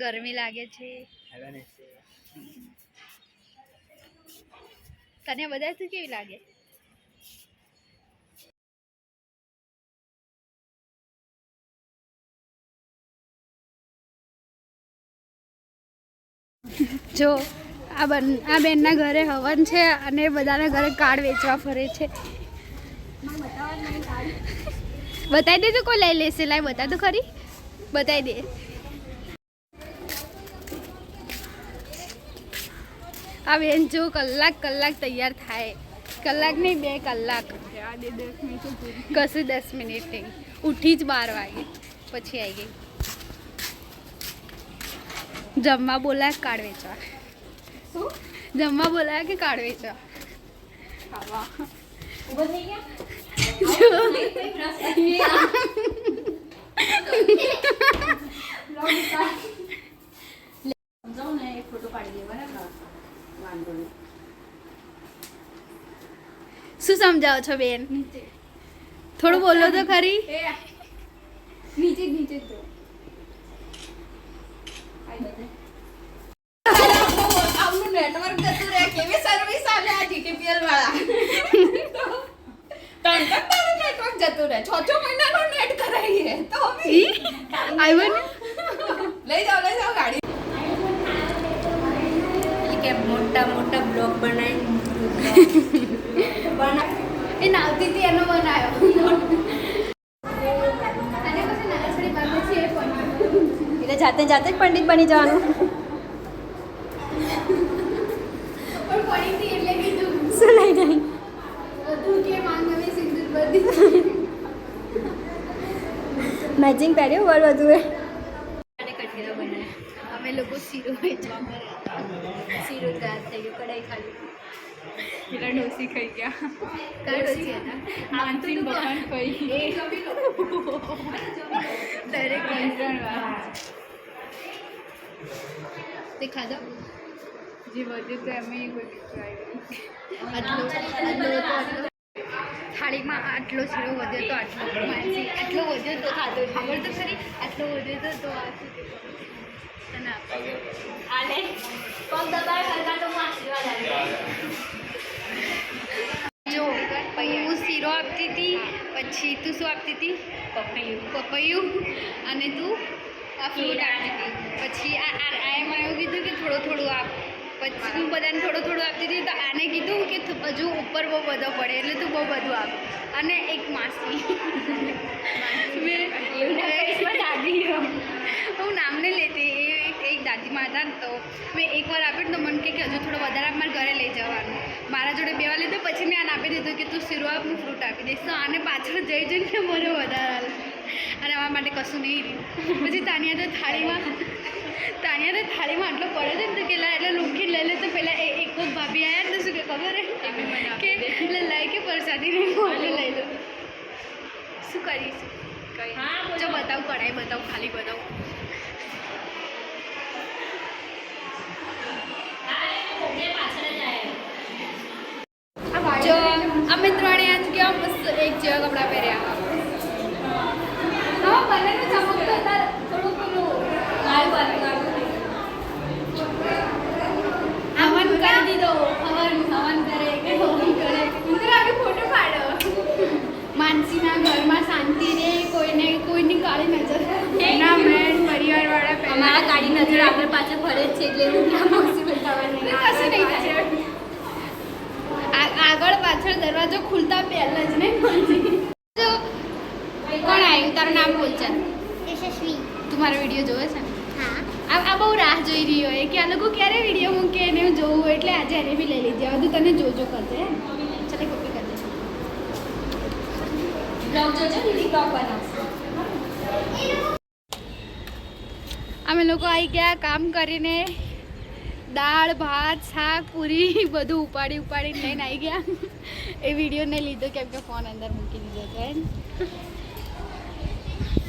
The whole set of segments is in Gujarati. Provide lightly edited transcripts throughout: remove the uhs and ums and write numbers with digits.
ગરમી લાગે છે તને બધા તું કેવી લાગે જો આ બેનના ઘરે હવન છે અને બધાના ઘરે કાર્ડ વેચવા ફરે છે બતાવી દે તો કોઈ લઈ લેશે લાય બતા તો ખરી બતાવી દે આ બેન જો કલાક તૈયાર થાય કલાક નહીં 2 કલાક કશું 10 મિનિટ નહીં ઉઠી જ 12 વાગે પછી આવી ગઈ જમવા બોલાય કાર્ડ વેચવા જમવા બોલાય કે કાર્ડ વેચવા શું સમજાવો છો બેન થોડું બોલો તો ખરી નીચે તો આપનું નેટવર્ક જતું રહે કેવી સર્વિસ આલે આ જીટીપીએલ વાળા તારું નેટવર્ક જતું રહે 6 મહિનાનો નેટ કરાઈએ તો આવ્યો ને લઈ જાઓ ગાડી કે મોટા બ્લોગ બનાવી એ નાવતી હતી એનો બનાવ્યો અને પછી નાના છોડી બાંધે છે એટલે જાતે જ પંડિત બની જવાનું પણ પડી હતી એટલે કીધું શું લઈ જાય બધું કે માંગવે સિંદૂર બધી મેચિંગ પહેર્યું બોલ બધું અને કઠેરા બનાવ્યા અમે લોકો શીરો વેચવા મળ્યા શીરો ગાત થઈ ગયો કડાઈ ખાલી પેલા ડોસી ખાઈ ગયા કઈ ડોસી હતા માનસીન બકાન ખાઈ એ દરેક 3 વાર તે ખાધા જે વધ્યું તો એમ આટલો થાળીમાં આટલો શીરો વધ્યો તો આટલો માનસી આટલો વધ્યો તો ખાધો ખબર તો ખરી આટલો વધ્યો તો આ તને આલે પગ દબાય હરકા તો હું આશીર્વાદ આપી જો હું શીરો આપતી હતી પછી તું શું આપતી હતી પપૈયું અને તું આ ફ્રૂટ આપતી હતી પછી આ એમાં એવું કીધું કે થોડું આપ પછી હું બધાને થોડું આપતી હતી તો આને કીધું કે હજુ ઉપર બહુ બધો પડે એટલે તું બહુ બધું આપ અને એક માસી દાદી હું નામને લેતી એક દાદીમાં હતા ને તો મેં એકવાર આપ્યું તો મને કે હજુ થોડો વધારે મારે ઘરે લઈ જવાનું મારા જોડે બેવા લીધું પછી મેં આને આપી દીધું કે તું શીરો આપ હું ફ્રૂટ આપી દઈશ તો આને પાછળ જઈને મને વધારે હાલ અને અમારા માટે કશું નહીં રહ્યું પછી તાનિયા તો થાળીમાં આટલો પડે છે ને તો પેલા એટલે લુખી લઈ લે તો પેલા એક જ ભાભી આવ્યા ને તો શું કે ખબર કે એટલે લઈ કે પ્રસાદી નહીં લઈ લો શું કરીશ જો બતાવું કઢાઈ બતાવું ખાલી બતાવું જો અમે ત્રણે આજ કેવા મસ્ત એક જેવા કપડાં પહેર્યા હા બંનેનું ચમકતો હતા થોડું પેલું હવન કરી દીધો હવન કરે કે હવન કરે ઇન્દ્ર આગે ફોટો પાડો માનસીના ઘરમાં શાંતિ રે કોઈની કાળી નજર ના મેન પરિવારવાળા અમારા કાળી નજર આગળ પાછળ ફરે જ છે એટલે એવું ના પોસિબલ થવાનું કશું નહીં થાય આગળ પાછળ દરવાજો ખુલતા પહેલા જ નહીં કોણ આવ્યું તારું નામ બોલ છે યશસ્વી તું મારો વિડીયો જોવે છે આ બહુ રાહ જોઈ રહી હોય કે આ લોકો ક્યારે વિડીયો મૂકે એને જોવું એટલે આજે એને બી લઈ લીધી બધું તને જોજો કરજે ચાલે કોપી કરી દે બ્લોગ જોજો દીદી બ્લોગ બનાવશે અમે લોકો આવી ગયા કામ કરીને દાળ ભાત શાક પૂરી બધું ઉપાડીને લઈને આવી ગયા એ વિડીયો ને લીધો કેમ કે ફોન અંદર મૂકી દીધો છે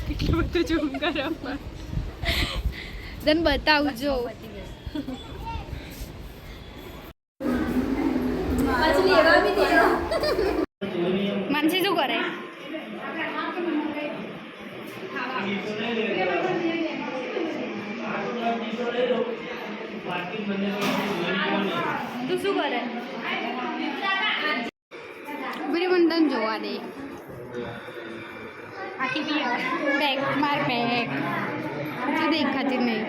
કેટલું બધું ઝૂમ કરો તને બતાવજો માનસી શું કરે તું શું કરે? બરી મને તને જોવા દે. આખી પેક માર પેક તું દેખાતી નહીં.